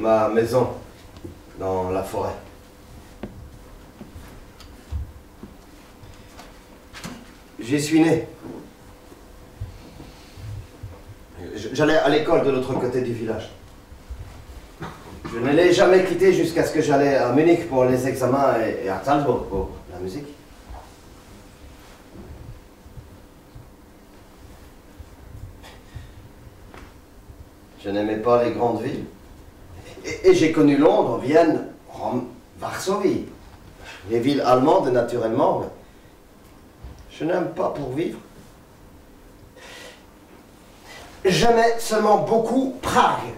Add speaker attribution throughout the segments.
Speaker 1: ma maison dans la forêt. J'y suis né. J'allais à l'école de l'autre côté du village. Je ne l'ai jamais quitté jusqu'à ce que j'allais à Munich pour les examens et à Salzbourg pour la musique. Je n'aimais pas les grandes villes. Et j'ai connu Londres, Vienne, Rome, Varsovie. Les villes allemandes, naturellement. Mais je n'aime pas pour vivre. J'aimais seulement beaucoup Prague.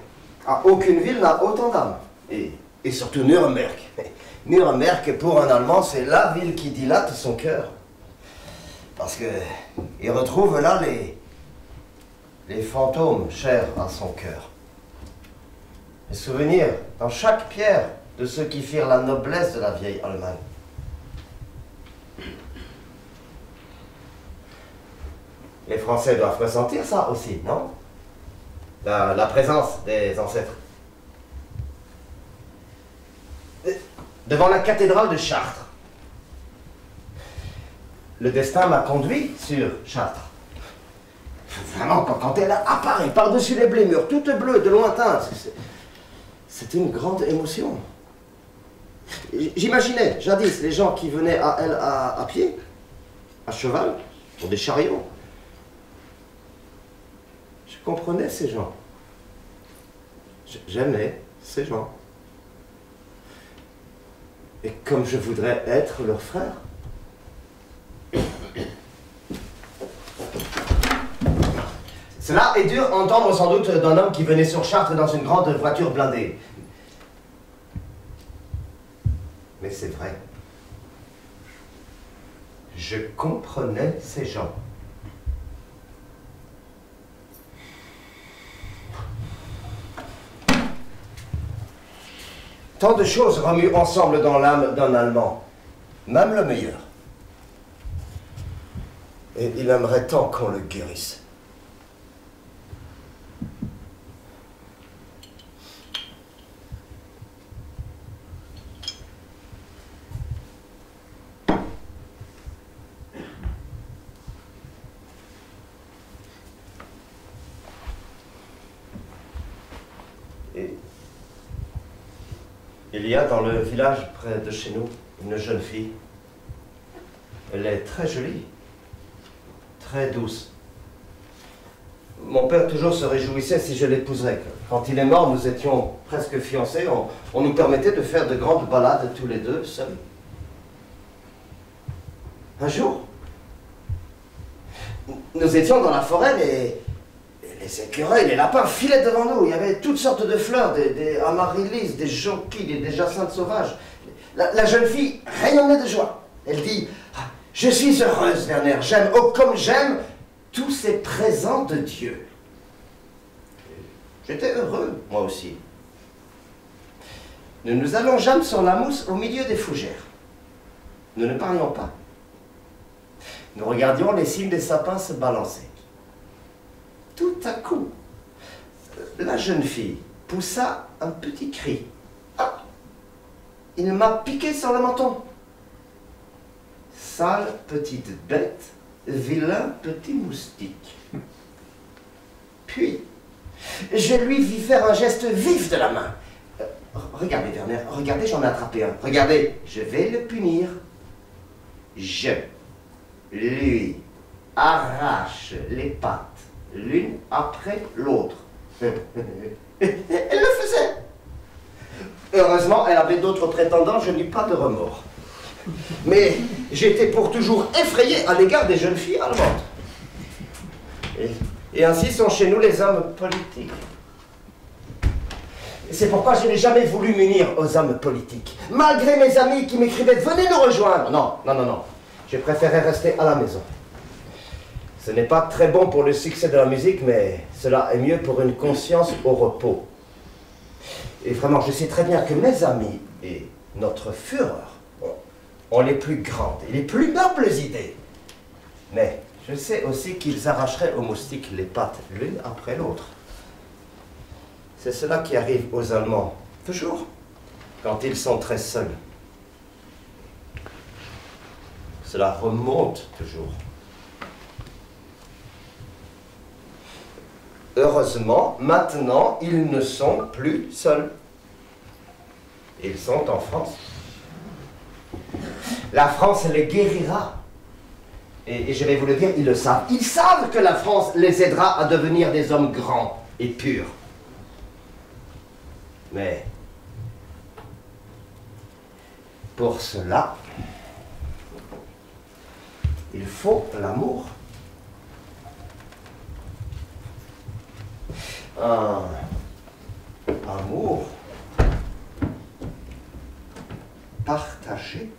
Speaker 1: Ah, aucune ville n'a autant d'âme. Et surtout Nuremberg. Nuremberg, pour un Allemand, c'est la ville qui dilate son cœur. Parce qu'il retrouve là les fantômes chers à son cœur. Les souvenirs dans chaque pierre de ceux qui firent la noblesse de la vieille Allemagne. Les Français doivent ressentir ça aussi, non? La présence des ancêtres. Devant la cathédrale de Chartres. Le destin m'a conduit sur Chartres. Vraiment, quand elle apparaît par-dessus les blés mûrs, toute bleue, de lointain, c'est une grande émotion. J'imaginais, jadis, les gens qui venaient à elle à pied, à cheval, sur des chariots. Je comprenais ces gens. J'aimais ces gens. Et comme je voudrais être leur frère. Cela est dur à entendre sans doute d'un homme qui venait sur Chartres dans une grande voiture blindée. Mais c'est vrai. Je comprenais ces gens. Tant de choses remuent ensemble dans l'âme d'un Allemand, même le meilleur. Et il aimerait tant qu'on le guérisse. Il y a dans le village près de chez nous une jeune fille. Elle est très jolie, très douce. Mon père toujours se réjouissait si je l'épouserais. Quand il est mort, nous étions presque fiancés. On nous permettait de faire de grandes balades tous les deux, seuls. Un jour, nous étions dans la forêt, les écureuils, les lapins filaient devant nous. Il y avait toutes sortes de fleurs, des amaryllis, des jonquilles et des jacinthes sauvages. La jeune fille rayonnait de joie. Elle dit « Je suis heureuse, Werner, j'aime, oh comme j'aime tous ces présents de Dieu. » J'étais heureux, moi aussi. Nous nous allongeâmes sur la mousse au milieu des fougères. Nous ne parlions pas. Nous regardions les cimes des sapins se balancer. Tout à coup, la jeune fille poussa un petit cri. Ah! Il m'a piqué sur le menton. Sale petite bête, vilain petit moustique. Puis, je lui vis faire un geste vif de la main. Regardez, Werner, regardez, j'en ai attrapé un. Regardez, je vais le punir. Je lui arrache les pattes l'une après l'autre. Elle le faisait. Heureusement, elle avait d'autres prétendants, je n'eus pas de remords. Mais j'étais pour toujours effrayé à l'égard des jeunes filles allemandes. Et ainsi sont chez nous les hommes politiques. Et c'est pourquoi je n'ai jamais voulu m'unir aux hommes politiques. Malgré mes amis qui m'écrivaient « Venez nous rejoindre !» Non, non, non, non. J'ai préféré rester à la maison. Ce n'est pas très bon pour le succès de la musique, mais cela est mieux pour une conscience au repos. Et vraiment, je sais très bien que mes amis et notre Führer ont les plus grandes et les plus nobles idées. Mais je sais aussi qu'ils arracheraient aux moustiques les pattes l'une après l'autre. C'est cela qui arrive aux Allemands Toujours. Quand ils sont très seuls. Cela remonte toujours. Heureusement, maintenant, ils ne sont plus seuls. Ils sont en France. La France les guérira. Et je vais vous le dire, ils le savent. Ils savent que la France les aidera à devenir des hommes grands et purs. Mais pour cela, il faut l'amour. Un amour partagé.